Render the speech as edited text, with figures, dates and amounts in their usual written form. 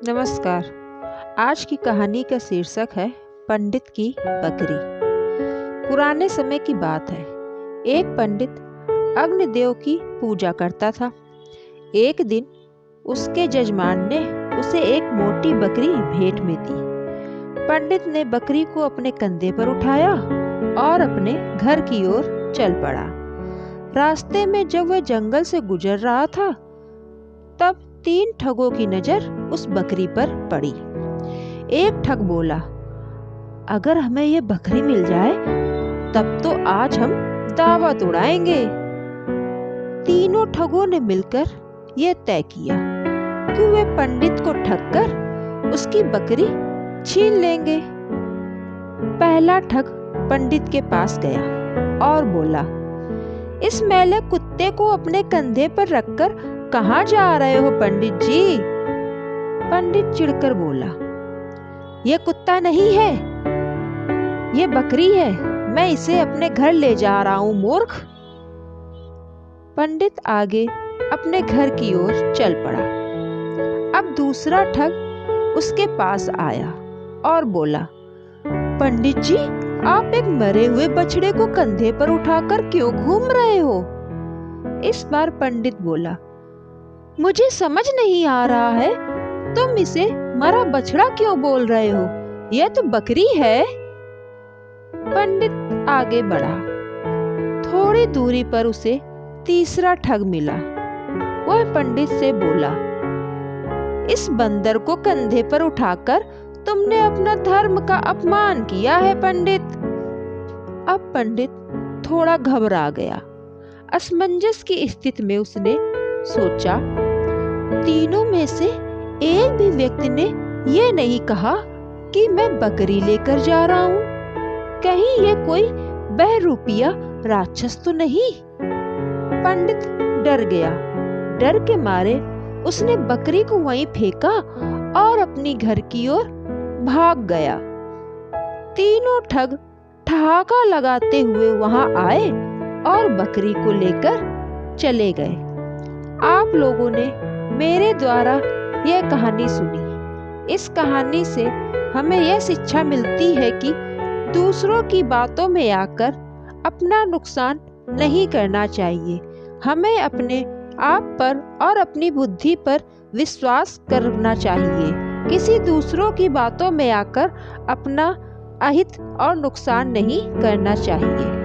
नमस्कार। आज की कहानी का शीर्षक है पंडित की बकरी। पुराने समय की बात है। एक पंडित अग्निदेव की पूजा करता था। एक दिन उसके जजमान ने उसे एक मोटी बकरी भेंट में दी। पंडित ने बकरी को अपने कंधे पर उठाया और अपने घर की ओर चल पड़ा। रास्ते में जब वह जंगल से गुजर रहा था, तब 3 ठगों की नजर उस बकरी पर पड़ी। एक ठग बोला, अगर हमें ये बकरी मिल जाए तब तो आज हम दावत उड़ाएंगे। तीनों ठगों ने मिलकर यह तय किया कि वे पंडित को ठग कर उसकी बकरी छीन लेंगे। पहला ठग पंडित के पास गया और बोला, इस मैले कुत्ते को अपने कंधे पर रखकर कहाँ जा रहे हो पंडित जी? पंडित चिढ़कर बोला, यह कुत्ता नहीं है, यह बकरी है। मैं इसे अपने घर ले जा रहा हूँ, मूर्ख। पंडित आगे अपने घर की ओर चल पड़ा। अब दूसरा ठग उसके पास आया और बोला, पंडित जी, आप एक मरे हुए बछड़े को कंधे पर उठाकर क्यों घूम रहे हो? इस बार पंडित बोला, मुझे समझ नहीं आ रहा है, तुम इसे मरा बछड़ा क्यों बोल रहे हो? यह तो बकरी है। पंडित आगे बढ़ा। थोड़ी दूरी पर उसे तीसरा ठग मिला। वह पंडित से बोला, इस बंदर को कंधे पर उठाकर तुमने अपना धर्म का अपमान किया है पंडित। अब पंडित थोड़ा घबरा गया। असमंजस की स्थिति में उसने सोचा, तीनों में से एक भी व्यक्ति ने यह नहीं कहा कि मैं बकरी लेकर जा रहा हूँ। कहीं ये कोई बहरूपिया राक्षस तो नहीं? पंडित डर गया। डर के मारे उसने बकरी को वहीं फेंका और अपनी घर की ओर भाग गया। तीनों ठग ठहाका लगाते हुए वहां आए और बकरी को लेकर चले गए। आप लोगों ने मेरे द्वारा यह कहानी सुनी। इस कहानी से हमें यह शिक्षा मिलती है कि दूसरों की बातों में आकर अपना नुकसान नहीं करना चाहिए। हमें अपने आप पर और अपनी बुद्धि पर विश्वास करना चाहिए। किसी दूसरों की बातों में आकर अपना अहित और नुकसान नहीं करना चाहिए।